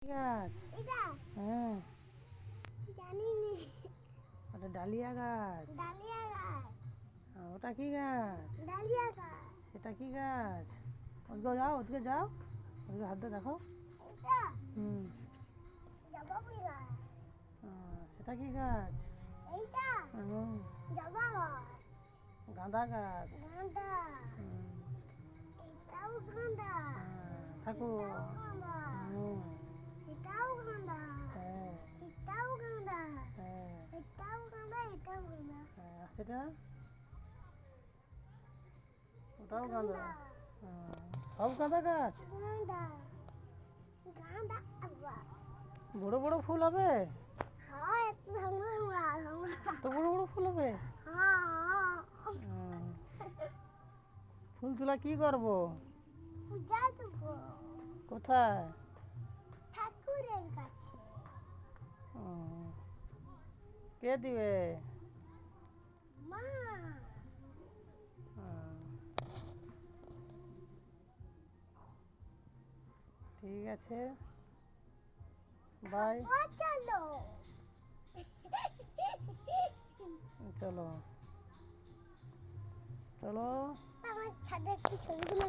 গাছ এটা হ্যাঁ জানি নি। ওটা ডালিয়া গাছ। ডালিয়া গাছ। ওটা কি গাছ? ডালিয়া গাছ। সেটা কি গাছ? ওদিকে যাও, ওদিকে যাও, ওদিকে হাত দিয়ে দেখো। এটা হুম জবাবি গাছ। সেটা কি গাছ? এইটা হুম জবা গাছ। গাঁদা গাছ। গাঁদা। হুম এটাও গাঁদা। ঠাকুর। এটাও গাঁদা। হুম এটাও গাঁদা। হ্যাঁ এটাও গাঁদা। হ্যাঁ এটাও গাঁদা। এটাও গাঁদা। আর সেটা ওটাও গাঁদা। সব গাঁদা গাছ। গাঁদা। গাঁদা আবার বড় বড় ফুল হবে? হ্যাঁ একটু ধমরা ধমরা। এত বড় বড় ফুল হবে? হ্যাঁ ফুল তুলা কি করবো? পূজা দেবো কোথায়? ঠাকুরের কাছে। কে দিবে? মা। ঠিক আছে, বাই। চলো চলো চলো। আমার ছাদে একটু ছবি তুলে